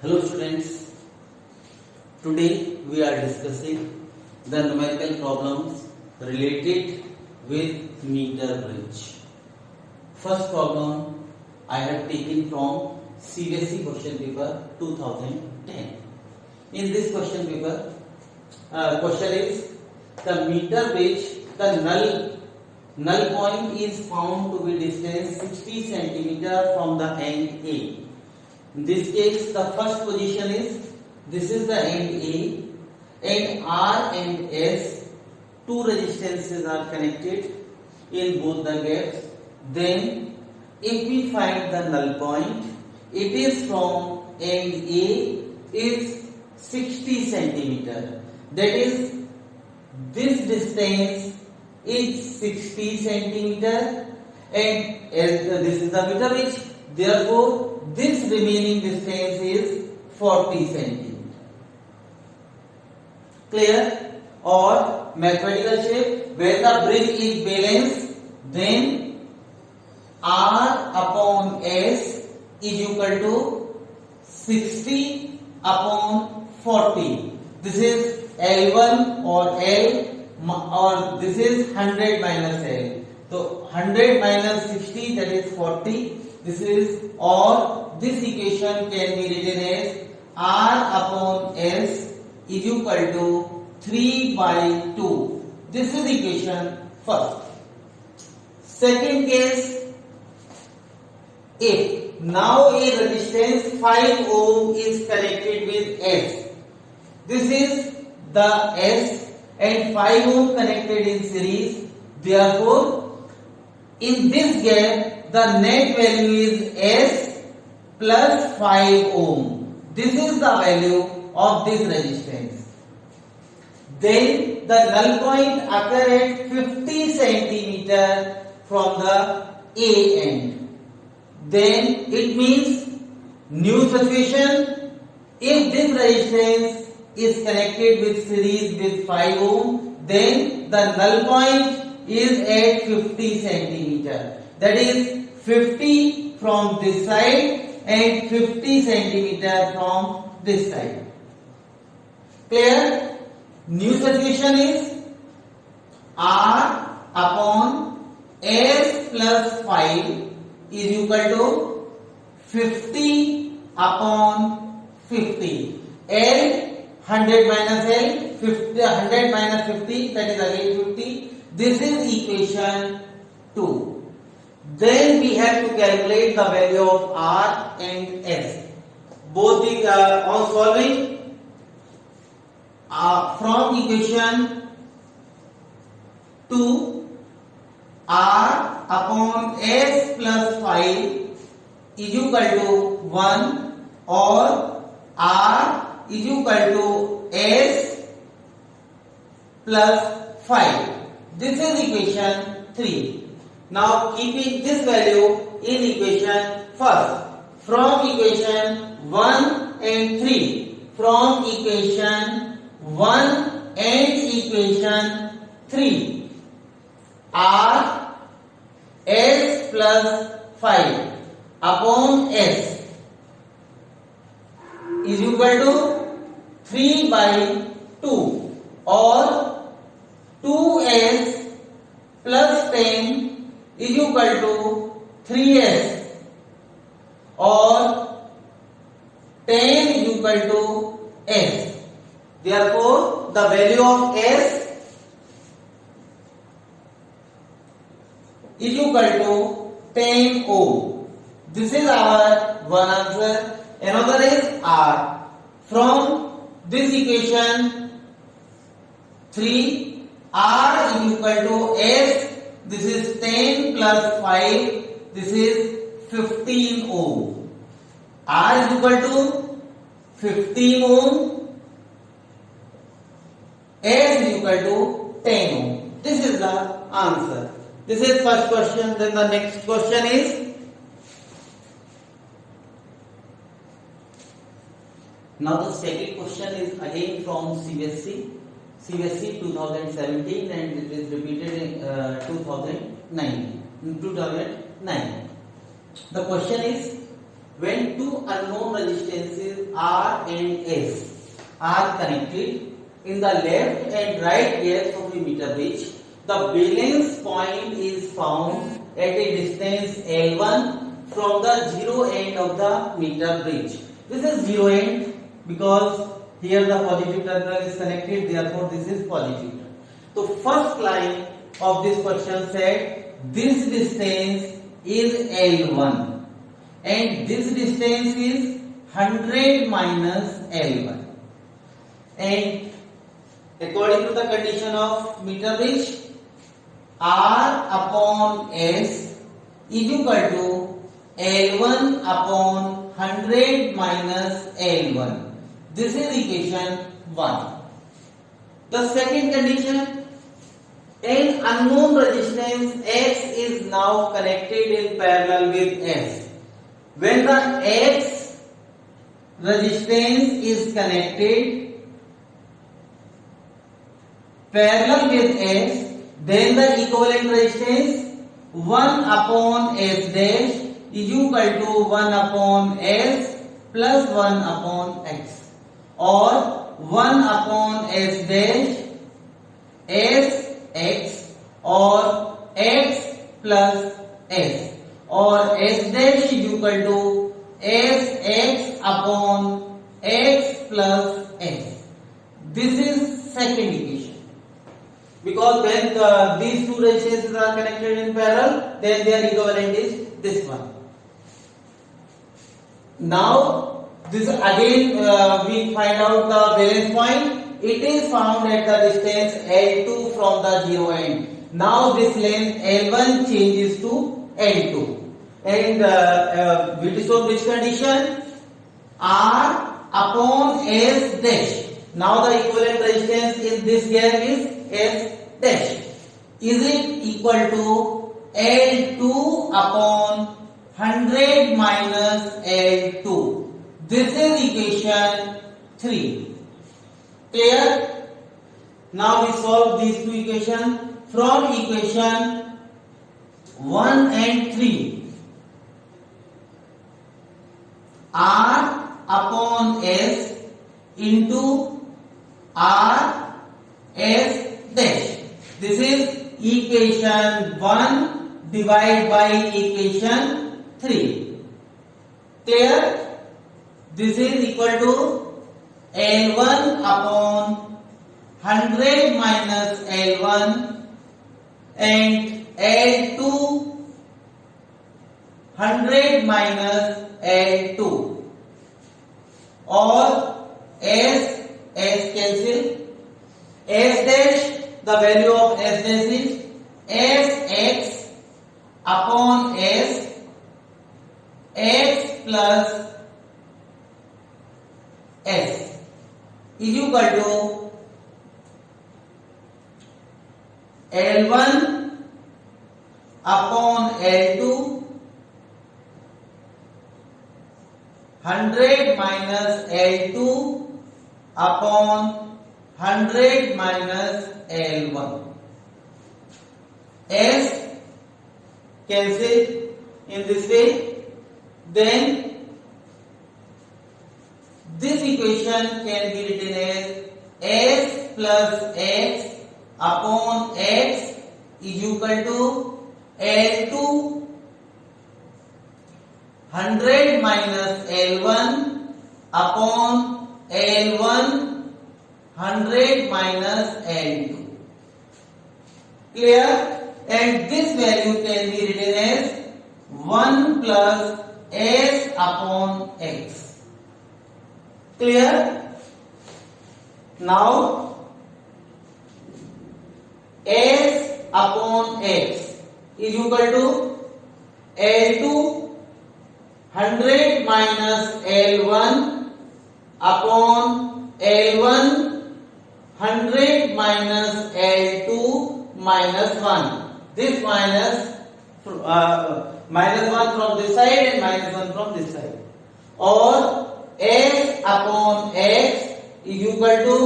Hello students, today we are discussing the numerical problems related with meter bridge. First problem I have taken from CBSE question paper 2010. In this question paper, question is the meter bridge, the null point is found to be distance 60 centimeter from the end A. In this case, the first position is, this is the end A, and R and S, two resistances are connected in both the gaps. Then, if we find the null point, it is from end A is 60 centimeter. That is, this distance is 60 centimeter, and this is the meter bridge. Therefore, this remaining distance is 40 centimeter. Clear? Or mathematical shape, where the bridge is balanced, then R upon S is equal to 60 upon 40. This is L1 or L, or this is 100 minus L. So 100 minus 60, that is 40. This is, or this equation can be written as R upon S is equal to 3 by 2. This is equation first. Second case, if now a resistance 5 ohm is connected with S. This is the S and 5 ohm connected in series. Therefore, in this gap, the net value is S plus 5 ohm. This is the value of this resistance. Then the null point occur at 50 centimeter from the A end. Then it means new situation. If this resistance is connected with series with 5 ohm, then the null point is at 50 centimeter. That is 50 from this side and 50 centimeter from this side. Clear? New situation is R upon S plus 5 is equal to 50 upon 50. L 100 minus L, 50, 100 minus 50, that is again 50. This is equation 2. Then we have to calculate the value of R and S. Both the on solving from equation 2, R upon S plus 5 is equal to 1, or R is equal to S plus 5. This is equation 3. Now keeping this value in equation first, from equation 1 and 3, from equation 1 and equation 3, R S plus 5 upon S is equal to 3 by 2, or 2S plus 10 is equal to 3S, or 10 is equal to S. Therefore, the value of S is equal to 10 ohm. This is our one answer. Another is R. From this equation 3, R is equal to S. This is 10 plus 5. This is 15 ohm. R is equal to 15 ohm. S is equal to 10 ohm. This is the answer. This is first question. Then the next question is, now the second question is again from CBSE 2017, and it is repeated in 2009. The question is, when two unknown resistances R and S are connected in the left and right ends of a meter bridge, the balance point is found at a distance L1 from the zero end of the meter bridge. This is zero end because here the positive terminal is connected, therefore this is positive. So first line of this question said this distance is L1 and this distance is 100 minus L1, and according to the condition of meter bridge, R upon S is equal to L1 upon 100 minus L1. This is equation 1. The second condition, an unknown resistance X is now connected in parallel with S. When the X resistance is connected parallel with S, then the equivalent resistance 1 upon S dash is equal to 1 upon S plus 1 upon X, or 1 upon S dash S X, or X plus S, or S dash is equal to S X upon X plus S. This is second equation. Because when these two resistances are connected in parallel, then their equivalent is this one. Now, this again we find out the balance point. It is found at the distance L2 from the zero end. Now this length L1 changes to L2, and we show which condition? R upon S dash. Now the equivalent resistance in this gap is S dash. Is it equal to L2 upon 100 minus L2? This is equation 3. Clear? Now we solve these two equations. From equation 1 and 3, R upon S into R S dash. This is equation 1 divided by equation 3. Clear? This is equal to L1 upon 100 minus L1 and L2 100 minus L2, or S cancel. S dash, the value of S dash is Sx upon S, X plus S is equal to L1 upon L2 100 minus L2 upon 100 minus L1. S cancel in this way. Then this equation can be written as S plus X upon X is equal to L2 100 minus L1 upon L1 100 minus L2. Clear? And this value can be written as 1 plus S upon X. Clear? Now S upon X is equal to L2 100 minus L1 upon L1 100 minus L2 minus 1. This minus 1 from this side and minus 1 from this side. Or S upon X is equal to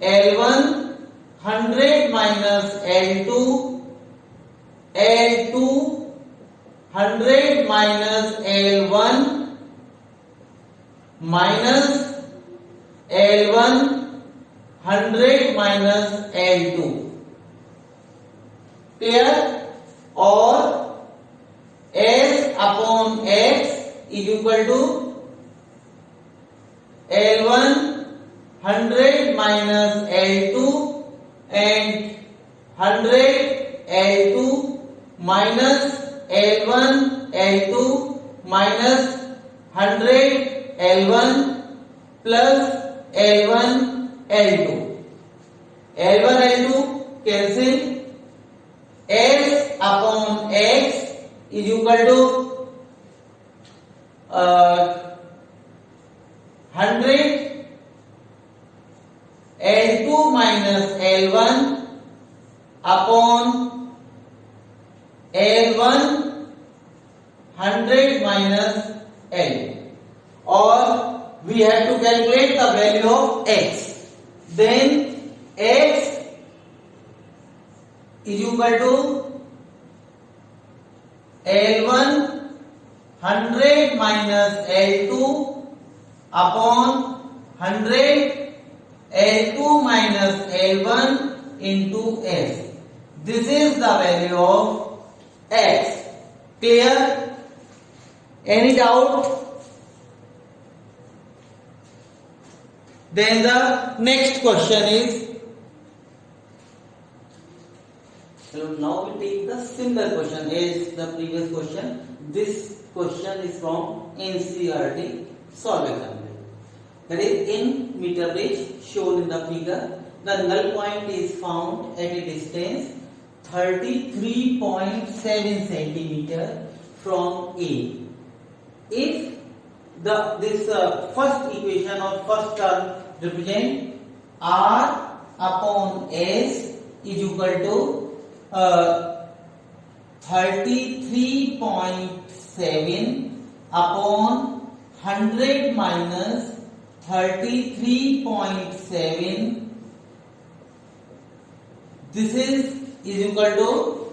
L1 100 minus L2, L2 100 minus L1 minus L1 100 minus L2. Clear? Or S upon X is equal to L1 100 minus L2 and 100 L2 minus L1 L2 minus 100 L1 plus L1 L2. L1 L2 cancel. S upon X is equal to 100 L2 minus L1 upon L1 100 minus L. Or we have to calculate the value of X. Then X is equal to L1 100 minus L2 upon 100 L2 minus L1 into S. This is the value of X. Clear? Any doubt? Then the next question is, so now we take the similar question as the previous question. This question is from NCERT solve example. That is, in meter bridge shown in the figure, the null point is found at a distance 33.7 centimeter from A. If this first equation or first term represent R upon S is equal to 33.7 upon 100 minus 33.7. This is equal to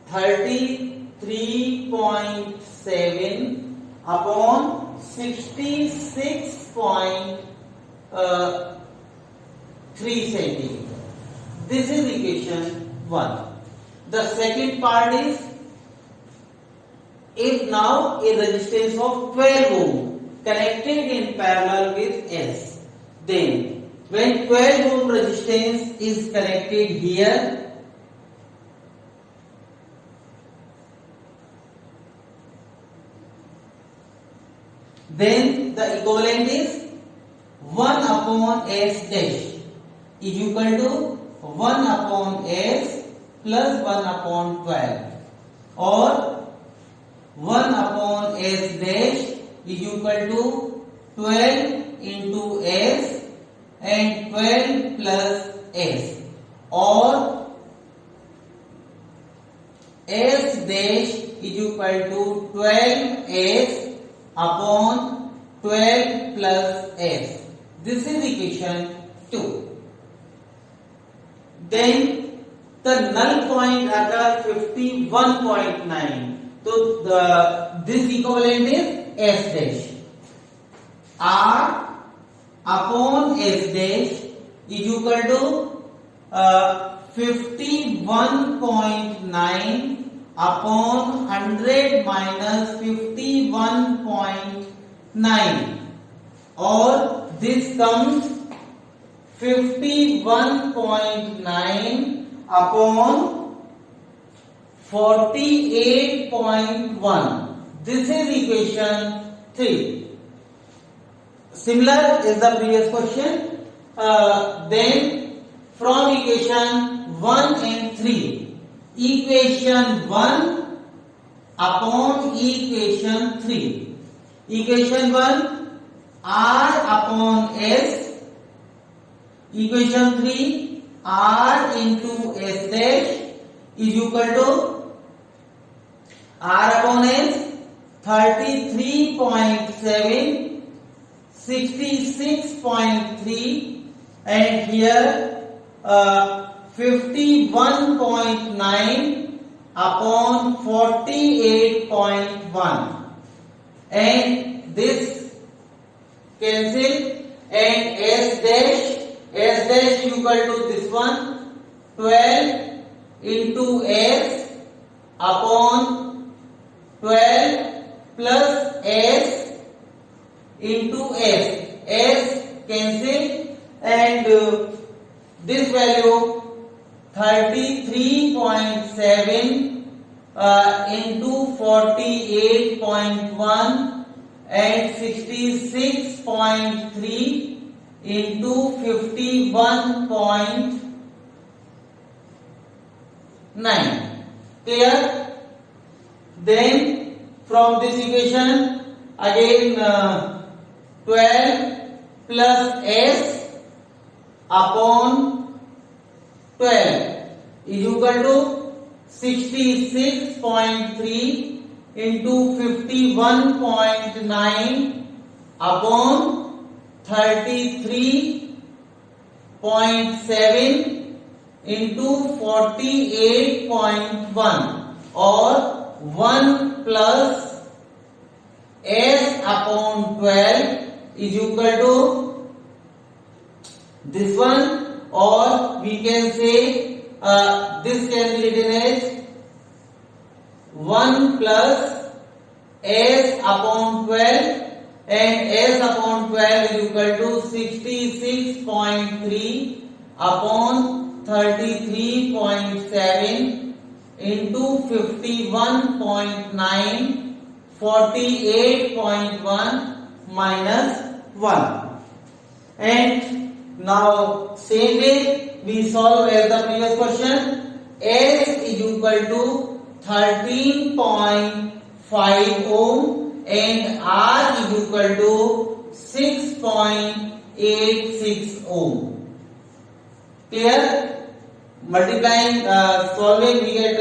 33.7 upon 66.3 centimeter. This is equation 1. The second part is, if now a resistance of 12 ohm connected in parallel with S, then when 12 ohm resistance is connected here, then the equivalent is 1 upon S dash is equal to 1 upon S plus 1 upon 12, or 1 upon S dash is equal to 12 into S and 12 plus S, or S dash is equal to 12S upon 12 plus S. This is equation 2. Then the null point occurs 51.9. So this equivalent is S dash. R upon S dash is equal to 51.9 upon 100 minus 51.9, or this comes 51.9 upon 48.1. This is equation 3. Similar is the previous question. Then from equation 1 and 3, equation 1 upon equation 3. Equation 1, R upon S. Equation 3, R into S dash is equal to R upon S 33.7, 66.3, and here 51.9 upon 48.1, and this cancel, and S dash equal to this one, 12 into S upon 12 plus S into S cancel, and this value 33.7 into 48.1 and 66.3 into 51.9. Clear? Then from this equation again 12 plus S upon 12 is equal to 66.3 into 51.9 upon 33.7 into 48.1, or 1 plus S upon 12 is equal to this one, or we can say this can be written as 1 plus S upon 12, and S upon 12 is equal to 66.3 upon 33.7 into 51.9, 48.1 minus 1. And now same way we solve as the previous question. S is equal to 13.5 ohm and R is equal to 6.86 ohm. Clear? Multiplying, solving, we get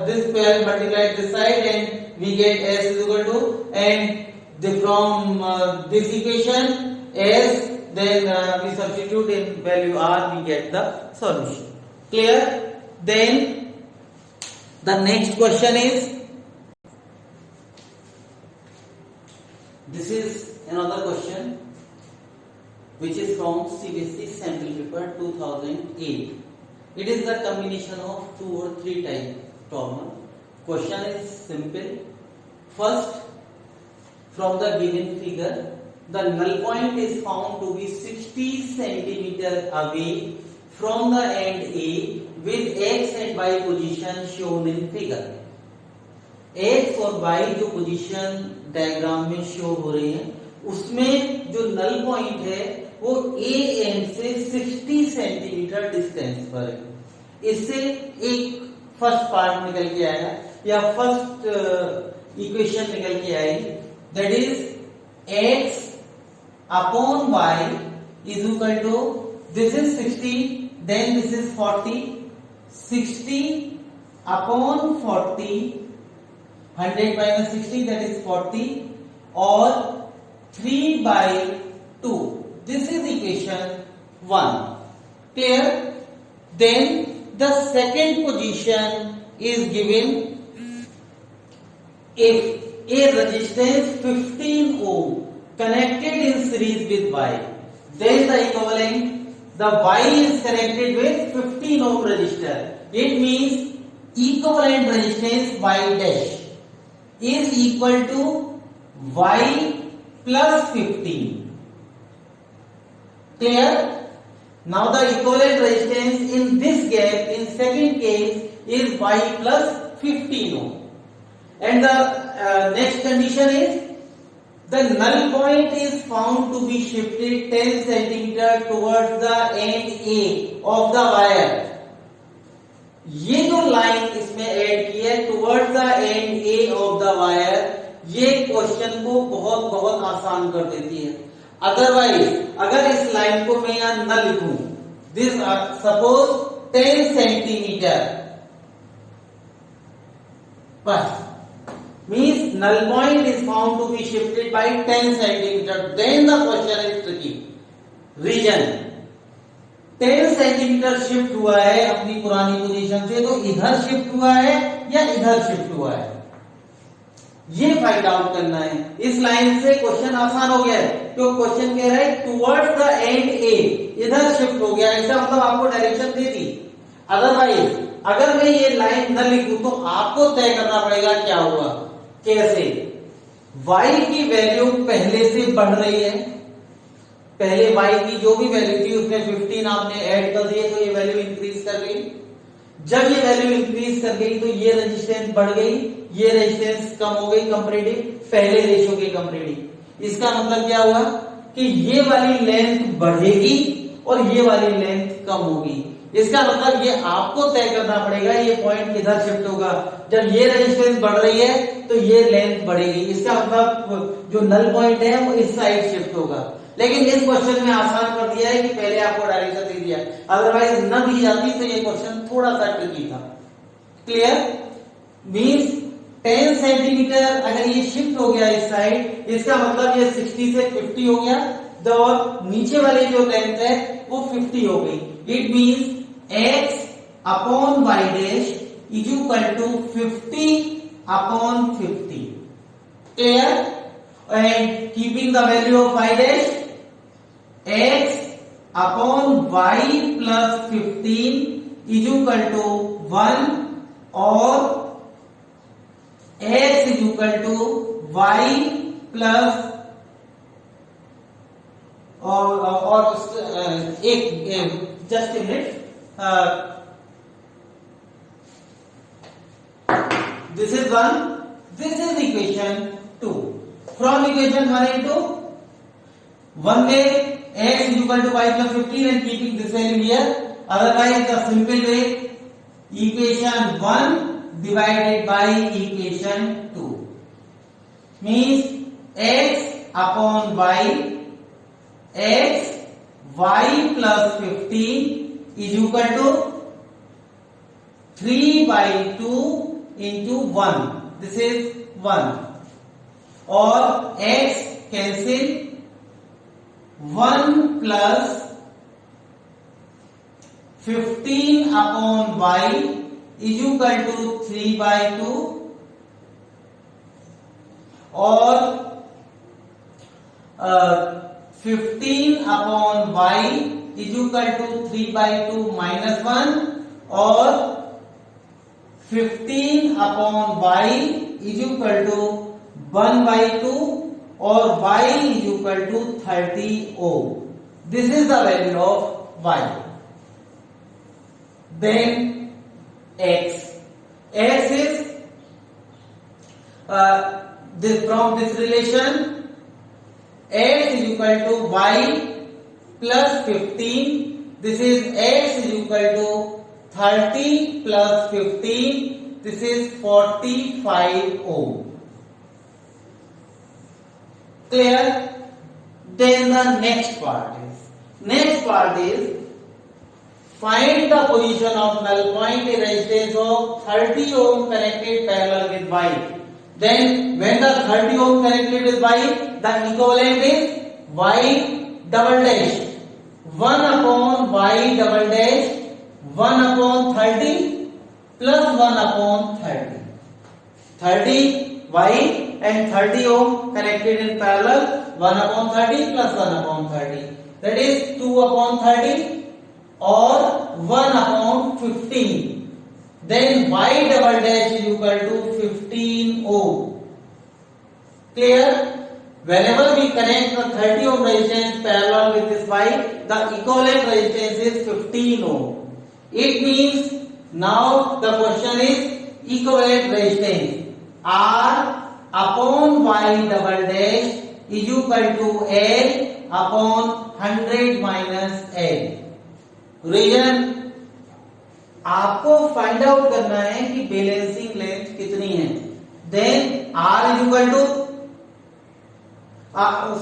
this 12 multiplied this side, and we get S is equal to, and from this equation S, then we substitute in value R, we get the solution. Clear? Then the next question is, this is another question which is from CBSE sample paper 2008. It is the combination of 2 or 3 type problem. Question is simple. First, from the given figure, the null point is found to be 60 centimeter away from the end A with X and Y position shown in figure. X और Y जो position diagram में show हो रही है, उसमें जो null point है वो ए एंड से 60 सेंटीमीटर डिस्टेंस पर है. इससे एक फर्स्ट पार्ट निकल के आएगा या फर्स्ट इक्वेशन निकल के आएगी, that is x upon y is equal to, this is 60, then this is 40, 60 upon 40, 100 minus 60, that is 40, or 3/2. This is equation 1. Clear? Then the second position is given. If a resistance 15 ohm connected in series with Y, then the equivalent, the Y is connected with 15 ohm resistor. It means equivalent resistance Y dash is equal to Y plus 15. Clear? Now the equivalent resistance in this gap, in second case, is Y plus 15 ohm. And the next condition is, the null point is found to be shifted 10 centimeter towards the end A of the wire. ये जो line इसमें add की है towards the end A of the wire, ये question को बहुत बहुत आसान कर देती है. अदरवाइज अगर इस लाइन को मैं यहां न लिखूं, दिस सपोज 10 सेंटीमीटर, बस means null point is found to be shifted by 10 centimeter, then the question is tricky. Reason, 10 centimetre shift हुआ है अपनी पुरानी पोजीशन से, तो इधर शिफ्ट हुआ है या इधर शिफ्ट हुआ है, ये फाइंड आउट करना है। इस लाइन से क्वेश्चन आसान हो गया है, तो क्वेश्चन कह रहा है टुवर्ड्स द एंड ए, इधर शिफ्ट हो गया, इसका मतलब आपको डायरेक्शन दे दी। अदरवाइज अगर मैं ये लाइन न लिखूं तो आपको तय करना पड़ेगा क्या हुआ, कैसे। y की वैल्यू पहले से बढ़ रही है, पहले y की जो भी वैल्यू थी उसमें 15 आपने ऐड कर दिए तो ये वैल्यू इंक्रीज कर गई। जब ये वैल्यू इंक्रीज कर गई तो ये रेजिस्टेंस बढ़ गई, ये रेजिस्टेंस कम हो गई कंपैरेटिव पहले रेशियो के कंपैरेटिव। इसका मतलब क्या हुआ कि ये वाली लेंथ बढ़ेगी और ये वाली लेंथ कम होगी। इसका मतलब ये आपको तय करना पड़ेगा ये पॉइंट किधर शिफ्ट होगा। जब ये रेजिस्टेंस बढ़ रही है तो ये लेंथ बढ़ेगी, इसका मतलब जो नल पॉइंट है वो इस साइड शिफ्ट होगा। लेकिन इस क्वेश्चन में आसान कर दिया है कि पहले आपको डायरेक्शन दे दिया, अदरवाइज न दी जाती तो ये क्वेश्चन थोड़ा सा ट्रिकी था। क्लियर? मींस 10 सेंटीमीटर अगर ये शिफ्ट हो गया इस साइड, इसका मतलब ये 60 से 50 हो गया, और नीचे वाली जो लेंथ है वो 50 हो गई। It means x upon y dash is equal to 50 upon 50। Clear? And keeping the value of y dash, x upon y plus 15 is equal to 1 और x is equal to y plus और एक just a minute, this is 1, this is equation 2. From equation 1 into 1 में x is equal to y plus 15 and keeping this value here. Otherwise the simple way equation 1 divided by equation 2 means x upon y, x y plus 15 is equal to 3 by 2 into 1. This is 1 और x cancel, 1 plus 15 upon y is equal to 3 by 2 और 15 upon y is equal to 3 by 2 minus 1 और 15 upon y is equal to 1 by 2 और y is equal to 30 ohm. This is the value of y. Then x. X is from this relation x is equal to y plus 15. This is x is equal to 30 plus 15. This is 45 ohm. Clear? Then the next part is find the position of null point a resistance of 30 ohm connected parallel with y. Then when the 30 ohm connected with y, the equivalent is y double dash 1 upon y double dash 1 upon 30 plus 1 upon 30. 30 y and 30 ohm connected in parallel, 1 upon 30 plus 1 upon 30. That is 2 upon 30 or 1 upon 15. Then y double dash is equal to 15 ohm. Clear? Whenever we connect the 30 ohm resistance parallel with this y, the equivalent resistance is 15 ohm. It means now the question is equivalent resistance R upon y double dash is equal to L upon 100 minus L. रीजन आपको find out करना है कि balancing length कितनी है। Then R is equal to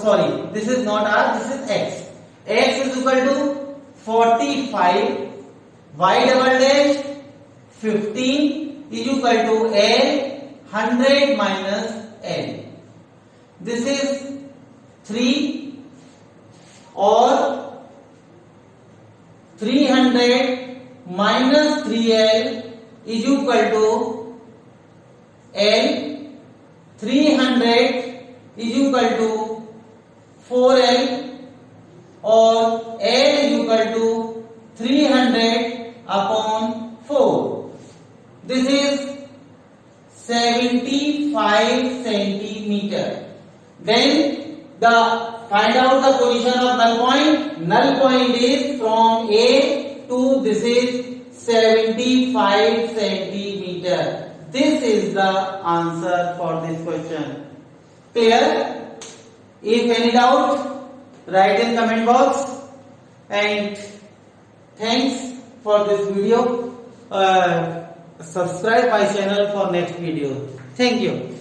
sorry, this is not R, this is X. X is equal to 45, y double dash 15 is equal to L 100 minus L. This is 3 or 300 minus 3L is equal to L. 300 is equal to 4L or L is equal to 300 upon 4. This is 75 centimeter. Then find out the position of null point. Null point is from A to this is 75 centimeter. This is the answer for this question. Clear? If any doubt, write in comment box. And thanks for this video. Subscribe my channel for next video. Thank you.